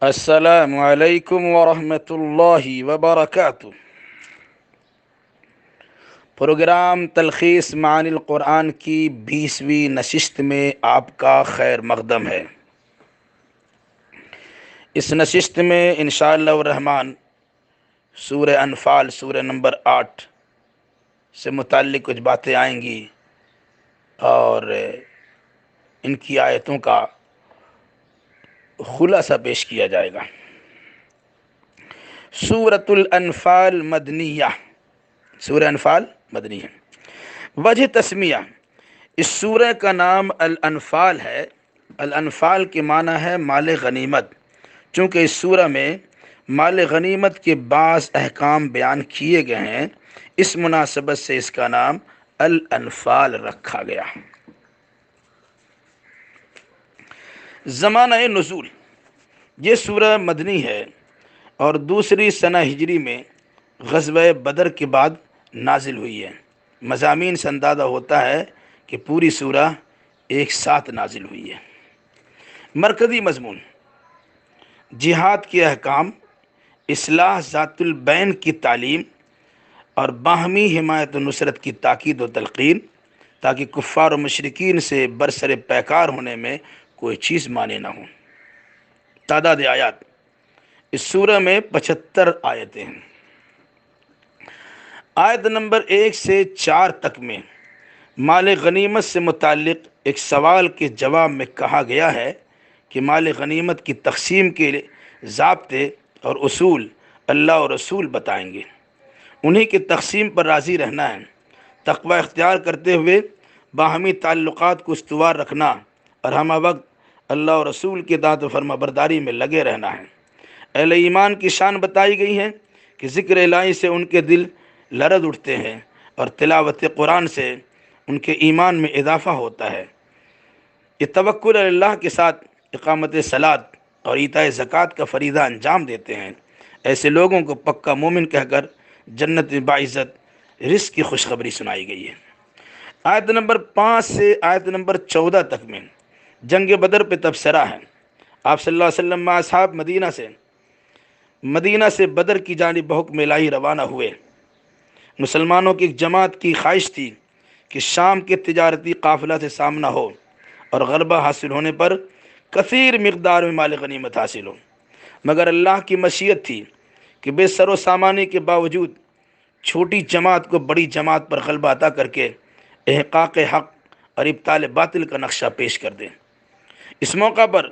السلام علیکم ورحمۃ اللہ وبرکاتہ۔ پروگرام تلخیص معانی القرآن کی 20ویں نشست میں آپ کا خیر مقدم ہے۔ اس نشست میں انشاءاللہ الرحمن سورہ انفال سورہ نمبر 8 سے متعلق کچھ باتیں آئیں گی اور ان کی آیتوں کا خلاصہ پیش کیا جائے گا۔ سورۃ الانفال مدنیہ، سورہ انفال مدنی ہے۔ وجہ تسمیہ، اس سورہ کا نام الانفال ہے۔ الانفال کے معنی ہے مال غنیمت، چونکہ اس سورہ میں مال غنیمت کے بعض احکام بیان کیے گئے ہیں، اس مناسبت سے اس کا نام الانفال رکھا گیا۔ زمانہ نزول، یہ سورہ مدنی ہے اور دوسری سنہ ہجری میں غزوہ بدر کے بعد نازل ہوئی ہے۔ مضامین سے اندازہ ہوتا ہے کہ پوری سورہ ایک ساتھ نازل ہوئی ہے۔ مرکزی مضمون، جہاد کے احکام، اصلاح ذات البین کی تعلیم اور باہمی حمایت و نصرت کی تاکید و تلقین، تاکہ کفار و مشرکین سے برسر پیکار ہونے میں کوئی چیز مانے نہ ہوں۔ تعداد آیات، اس سورہ میں 75 آیتیں ہیں۔ آیت نمبر 1 سے 4 تک میں مال غنیمت سے متعلق ایک سوال کے جواب میں کہا گیا ہے کہ مال غنیمت کی تقسیم کے ضابطے اور اصول اللہ اور رسول بتائیں گے، انہی کی تقسیم پر راضی رہنا ہے، تقوی اختیار کرتے ہوئے باہمی تعلقات کو استوار رکھنا اور ہمہ وقت اللہ اور رسول کی اطاعت و فرما برداری میں لگے رہنا ہے۔ اہل ایمان کی شان بتائی گئی ہے کہ ذکر الہی سے ان کے دل لرز اٹھتے ہیں اور تلاوت قرآن سے ان کے ایمان میں اضافہ ہوتا ہے۔ یہ توکل اللہ کے ساتھ اقامت صلاۃ اور ایتاء زکوٰۃ کا فریضہ انجام دیتے ہیں۔ ایسے لوگوں کو پکا مومن کہہ کر جنت میں باعزت رزق کی خوشخبری سنائی گئی ہے۔ آیت نمبر 5 سے آیت نمبر 14 تک میں جنگ بدر پہ تبصرہ ہے۔ آپ صلی اللہ علیہ وسلم مع اصحاب مدینہ سے بدر کی جانب بحکم الہی روانہ ہوئے۔ مسلمانوں کی ایک جماعت کی خواہش تھی کہ شام کے تجارتی قافلہ سے سامنا ہو اور غلبہ حاصل ہونے پر کثیر مقدار میں مال غنیمت حاصل ہو، مگر اللہ کی مشیت تھی کہ بے سر و سامانی کے باوجود چھوٹی جماعت کو بڑی جماعت پر غلبہ عطا کر کے احقاق حق اور ابطال باطل کا نقشہ پیش کر دیں۔ اس موقع پر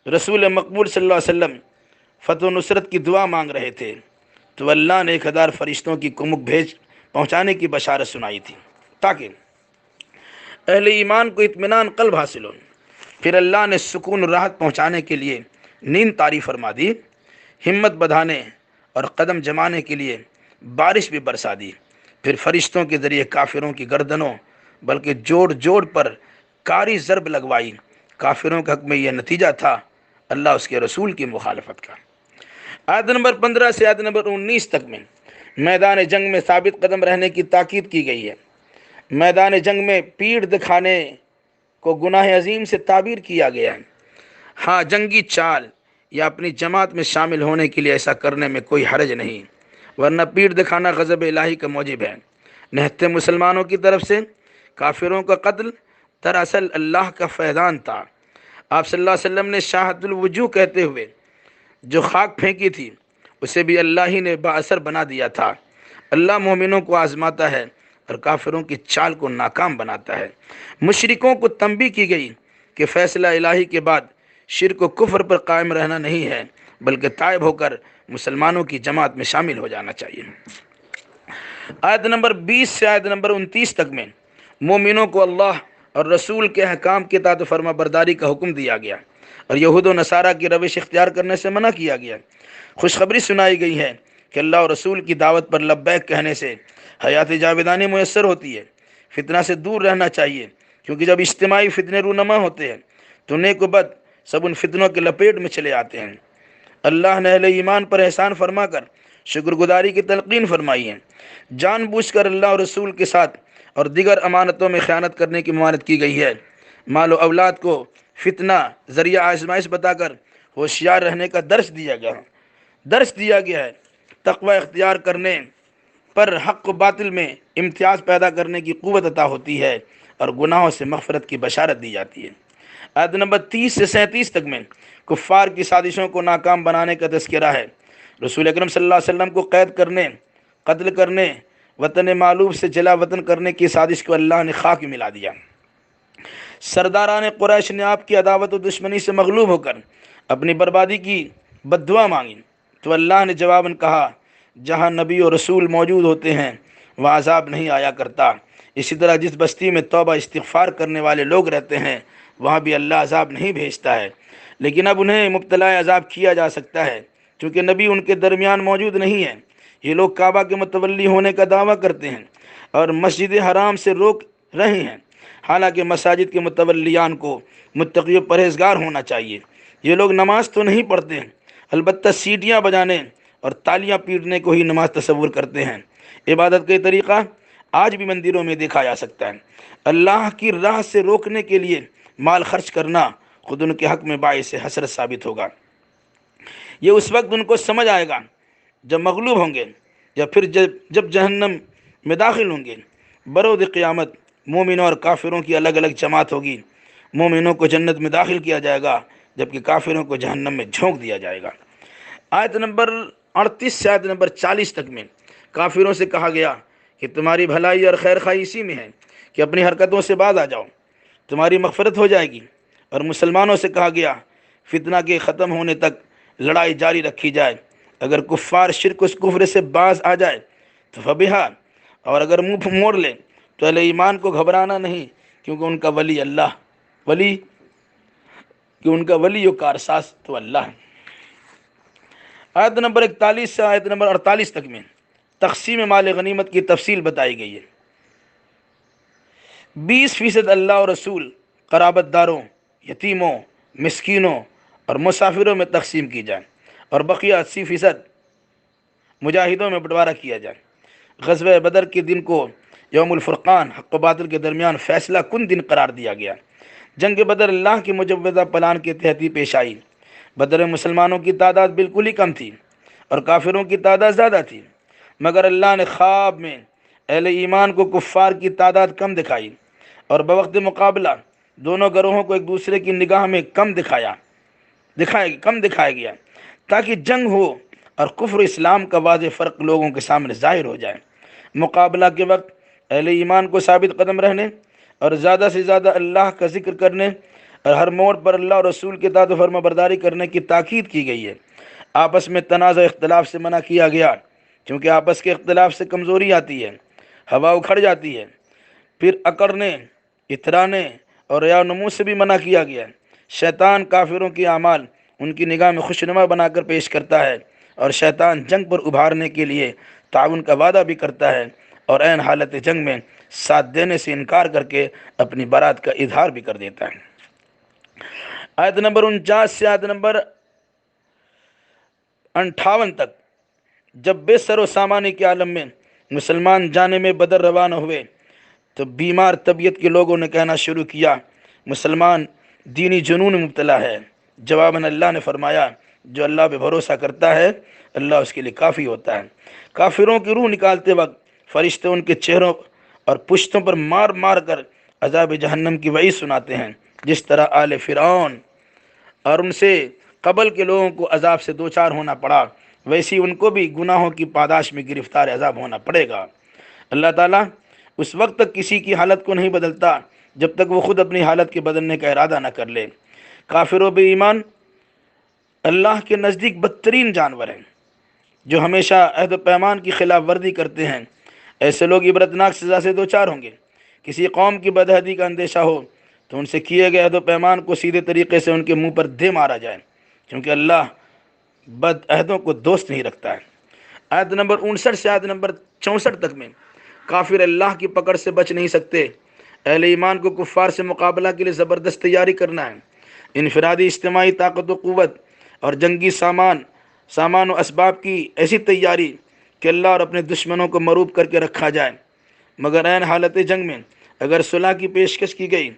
رسول مقبول صلی اللہ علیہ وسلم فتح و نصرت کی دعا مانگ رہے تھے تو اللہ نے 1000 فرشتوں کی کمک بھیج پہنچانے کی بشارت سنائی تھی تاکہ اہل ایمان کو اطمینان قلب حاصل ہو۔ پھر اللہ نے سکون و راحت پہنچانے کے لیے نیند طاری فرما دی، ہمت بڑھانے اور قدم جمانے کے لیے بارش بھی برسا دی۔ پھر فرشتوں کے ذریعے کافروں کی گردنوں بلکہ جوڑ جوڑ پر کاری ضرب لگوائی۔ کافروں کے حق میں یہ نتیجہ تھا اللہ اس کے رسول کی مخالفت کا۔ آیت نمبر 15 سے آیت نمبر 19 تک میں میدان جنگ میں ثابت قدم رہنے کی تاکید کی گئی ہے۔ میدان جنگ میں پیٹھ دکھانے کو گناہ عظیم سے تعبیر کیا گیا ہے۔ ہاں، جنگی چال یا اپنی جماعت میں شامل ہونے کے لیے ایسا کرنے میں کوئی حرج نہیں، ورنہ پیٹھ دکھانا غضب الہی کا موجب ہے۔ نہتے مسلمانوں کی طرف سے کافروں کا قتل دراصل اللہ کا فیضان تھا۔ آپ صلی اللہ علیہ وسلم نے شاہد الوجوہ کہتے ہوئے جو خاک پھینکی تھی اسے بھی اللہ ہی نے بااثر بنا دیا تھا۔ اللہ مومنوں کو آزماتا ہے اور کافروں کی چال کو ناکام بناتا ہے۔ مشرکوں کو تنبیہ کی گئی کہ فیصلہ الہی کے بعد شرک و کفر پر قائم رہنا نہیں ہے، بلکہ تائب ہو کر مسلمانوں کی جماعت میں شامل ہو جانا چاہیے۔ آیت نمبر 20 سے آیت نمبر 29 تک میں مومنوں کو اللہ اور رسول کے احکام کی اطاعت و فرما برداری کا حکم دیا گیا اور یہود و نصارہ کی روش اختیار کرنے سے منع کیا گیا۔ خوشخبری سنائی گئی ہے کہ اللہ اور رسول کی دعوت پر لبیک کہنے سے حیات جاویدانی میسر ہوتی ہے۔ فتنہ سے دور رہنا چاہیے، کیونکہ جب اجتماعی فتنے رونما ہوتے ہیں تو نیک و بد سب ان فتنوں کے لپیٹ میں چلے آتے ہیں۔ اللہ نے اہل ایمان پر احسان فرما کر شکر گزاری کی تلقین فرمائی ہے۔ جان بوجھ کر اللہ اور رسول کے ساتھ اور دیگر امانتوں میں خیانت کرنے کی ممانعت کی گئی ہے۔ مال و اولاد کو فتنہ ذریعہ آزمائش بتا کر ہوشیار رہنے کا درس دیا گیا ہے۔ تقوی اختیار کرنے پر حق و باطل میں امتیاز پیدا کرنے کی قوت عطا ہوتی ہے اور گناہوں سے مغفرت کی بشارت دی جاتی ہے۔ آیت نمبر 30 سے 37 تک میں کفار کی سازشوں کو ناکام بنانے کا تذکرہ ہے۔ رسول اکرم صلی اللہ علیہ وسلم کو قید کرنے، قتل کرنے، وطن معلوم سے جلا وطن کرنے کی سازش کو اللہ نے خاک میں ملا دیا۔ سرداران قریش نے آپ کی عداوت و دشمنی سے مغلوب ہو کر اپنی بربادی کی بد دعا مانگی تو اللہ نے جواباً کہا، جہاں نبی و رسول موجود ہوتے ہیں وہاں عذاب نہیں آیا کرتا۔ اسی طرح جس بستی میں توبہ استغفار کرنے والے لوگ رہتے ہیں وہاں بھی اللہ عذاب نہیں بھیجتا ہے، لیکن اب انہیں مبتلا عذاب کیا جا سکتا ہے کیونکہ نبی ان کے درمیان موجود نہیں ہے۔ یہ لوگ کعبہ کے متولی ہونے کا دعویٰ کرتے ہیں اور مسجد حرام سے روک رہے ہیں، حالانکہ مساجد کے متولیان کو متقی و پرہیزگار ہونا چاہیے۔ یہ لوگ نماز تو نہیں پڑھتے ہیں، البتہ سیٹیاں بجانے اور تالیاں پیٹنے کو ہی نماز تصور کرتے ہیں۔ عبادت کا یہ طریقہ آج بھی مندروں میں دیکھا جا سکتا ہے۔ اللہ کی راہ سے روکنے کے لیے مال خرچ کرنا خود ان کے حق میں باعث حسرت ثابت ہوگا۔ یہ اس وقت ان کو سمجھ آئے گا جب مغلوب ہوں گے یا پھر جب جہنم میں داخل ہوں گے۔ برود قیامت مومنوں اور کافروں کی الگ الگ جماعت ہوگی۔ مومنوں کو جنت میں داخل کیا جائے گا جبکہ کافروں کو جہنم میں جھونک دیا جائے گا۔ آیت نمبر 38 سے آیت نمبر 40 تک میں کافروں سے کہا گیا کہ تمہاری بھلائی اور خیر خواہی اسی میں ہے کہ اپنی حرکتوں سے باز آ جاؤ، تمہاری مغفرت ہو جائے گی۔ اور مسلمانوں سے کہا گیا فتنہ کے ختم ہونے تک لڑائی جاری رکھی جائے، اگر کفار شرک اس کفر سے باز آ جائے تو فبہا، اور اگر منہ موڑ لے تو اہل ایمان کو گھبرانا نہیں، کیونکہ ان کا ولی و کارساز تو اللہ ہے۔ آیت نمبر 41 سے آیت نمبر 48 تک میں تقسیم مال غنیمت کی تفصیل بتائی گئی ہے۔ 20% اللہ اور رسول، قرابت داروں، یتیموں، مسکینوں اور مسافروں میں تقسیم کی جائے اور بقیہ 80% مجاہدوں میں بٹوارہ کیا جائے۔ غزوہ بدر کے دن کو یوم الفرقان، حق و باطل کے درمیان فیصلہ کن دن قرار دیا گیا۔ جنگ بدر اللہ کے مجوزہ پلان کے تحت ہی پیش آئی۔ بدر میں مسلمانوں کی تعداد بالکل ہی کم تھی اور کافروں کی تعداد زیادہ تھی، مگر اللہ نے خواب میں اہل ایمان کو کفار کی تعداد کم دکھائی اور بوقت مقابلہ دونوں گروہوں کو ایک دوسرے کی نگاہ میں کم دکھایا گیا تاکہ جنگ ہو اور کفر اسلام کا واضح فرق لوگوں کے سامنے ظاہر ہو جائے۔ مقابلہ کے وقت اہل ایمان کو ثابت قدم رہنے اور زیادہ سے زیادہ اللہ کا ذکر کرنے اور ہر موڑ پر اللہ اور رسول کے اطاعت و فرما برداری کرنے کی تاکید کی گئی ہے۔ آپس میں تنازع اختلاف سے منع کیا گیا کیونکہ آپس کے اختلاف سے کمزوری آتی ہے، ہوا اکھڑ جاتی ہے۔ پھر اکڑنے، اترانے اور ریا و نمو سے بھی منع کیا گیا ہے۔ شیطان کافروں کی اعمال ان کی نگاہ میں خوشنما بنا کر پیش کرتا ہے اور شیطان جنگ پر ابھارنے کے لیے تعاون کا وعدہ بھی کرتا ہے اور عین حالت جنگ میں ساتھ دینے سے انکار کر کے اپنی برات کا اظہار بھی کر دیتا ہے۔ آیت نمبر 49 سے آیت نمبر 58 تک جب بے سر و سامانی کے عالم میں مسلمان جانے میں بدر روانہ ہوئے تو بیمار طبیعت کے لوگوں نے کہنا شروع کیا، مسلمان دینی جنون میں مبتلا ہے۔ جواباً اللہ نے فرمایا، جو اللہ پہ بھروسہ کرتا ہے اللہ اس کے لیے کافی ہوتا ہے۔ کافروں کی روح نکالتے وقت فرشتے ان کے چہروں اور پشتوں پر مار مار کر عذاب جہنم کی وعید سناتے ہیں، جس طرح آل فرعون اور ان سے قبل کے لوگوں کو عذاب سے دوچار ہونا پڑا، ویسی ان کو بھی گناہوں کی پاداش میں گرفتار عذاب ہونا پڑے گا۔ اللہ تعالیٰ اس وقت تک کسی کی حالت کو نہیں بدلتا جب تک وہ خود اپنی حالت کے بدلنے کا ارادہ نہ کر لے۔ کافر و بے ایمان اللہ کے نزدیک بدترین جانور ہیں جو ہمیشہ عہد و پیمان کی خلاف ورزی کرتے ہیں۔ ایسے لوگ عبرتناک سزا سے دوچار ہوں گے۔ کسی قوم کی بدہدی کا اندیشہ ہو تو ان سے کیے گئے عہد و پیمان کو سیدھے طریقے سے ان کے منہ پر دے مارا جائے، کیونکہ اللہ بد عہدوں کو دوست نہیں رکھتا ہے۔ آیت نمبر 59 سے آیت نمبر 64 تک میں کافر اللہ کی پکڑ سے بچ نہیں سکتے۔ اہل ایمان کو کفار سے مقابلہ کے لیے زبردست تیاری کرنا ہے۔ انفرادی اجتماعی طاقت و قوت اور جنگی سامان و اسباب کی ایسی تیاری کہ اللہ اور اپنے دشمنوں کو مروب کر کے رکھا جائے، مگر عین حالت جنگ میں اگر صلح کی پیشکش کی گئی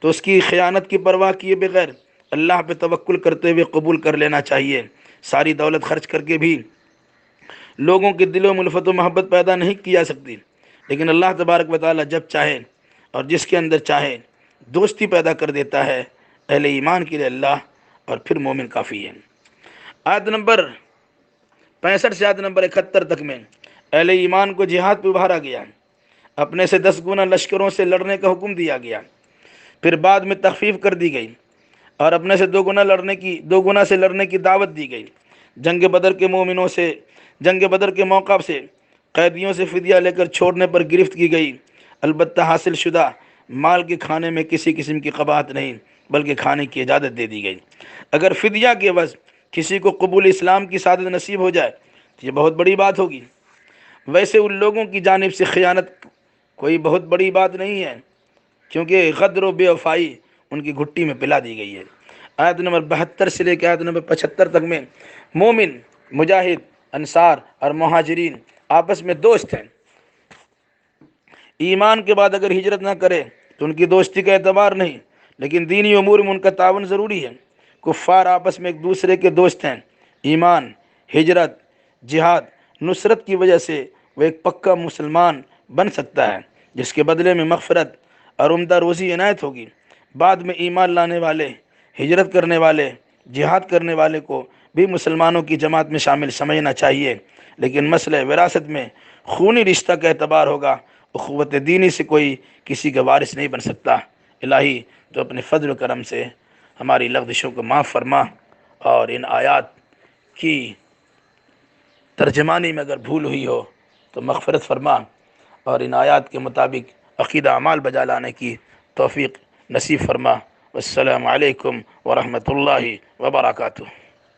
تو اس کی خیانت کی پرواہ کیے بغیر اللہ پہ توکل کرتے ہوئے قبول کر لینا چاہیے۔ ساری دولت خرچ کر کے بھی لوگوں کے دلوں میں الفت و محبت پیدا نہیں کی جا سکتی، لیکن اللہ تبارک و تعالیٰ جب چاہے اور جس کے اندر چاہے دوستی پیدا کر دیتا ہے اہل ایمان کے لیے اللہ، اور پھر مومن کافی ہے۔ آیت نمبر 65 سے آیت نمبر 71 تک میں اہل ایمان کو جہاد پہ ابھارا گیا، اپنے سے 10 گنا لشکروں سے لڑنے کا حکم دیا گیا، پھر بعد میں تخفیف کر دی گئی اور اپنے سے 2 گنا سے لڑنے کی دعوت دی گئی۔ جنگ بدر کے موقع سے قیدیوں سے فدیہ لے کر چھوڑنے پر گرفت کی گئی، البتہ حاصل شدہ مال کے کھانے میں کسی قسم کی قباحت نہیں، بلکہ کھانے کی اجازت دے دی گئی۔ اگر فدیہ کے عوض کسی کو قبول اسلام کی سعادت نصیب ہو جائے تو یہ بہت بڑی بات ہوگی۔ ویسے ان لوگوں کی جانب سے خیانت کوئی بہت بڑی بات نہیں ہے، کیونکہ غدر و بے وفائی ان کی گھٹی میں پلا دی گئی ہے۔ آیت نمبر 72 سے لے کے آیت نمبر 75 تک میں مومن، مجاہد، انصار اور مہاجرین آپس میں دوست ہیں۔ ایمان کے بعد اگر ہجرت نہ کرے تو ان کی دوستی کا اعتبار نہیں، لیکن دینی امور میں ان کا تعاون ضروری ہے۔ کفار آپس میں ایک دوسرے کے دوست ہیں۔ ایمان، ہجرت، جہاد، نصرت کی وجہ سے وہ ایک پکا مسلمان بن سکتا ہے، جس کے بدلے میں مغفرت اور عمدہ روزی عنایت ہوگی۔ بعد میں ایمان لانے والے، ہجرت کرنے والے، جہاد کرنے والے کو بھی مسلمانوں کی جماعت میں شامل سمجھنا چاہیے، لیکن مسئلہ وراثت میں خونی رشتہ کا اعتبار ہوگا۔ اخوت دینی سے کوئی کسی کا وارث نہیں بن سکتا۔ الہی تو اپنے فضل و کرم سے ہماری لغزشوں کو معاف فرما، اور ان آیات کی ترجمانی میں اگر بھول ہوئی ہو تو مغفرت فرما، اور ان آیات کے مطابق عقیدہ اعمال بجا لانے کی توفیق نصیب فرما۔ والسلام علیکم ورحمۃ اللہ وبرکاتہ۔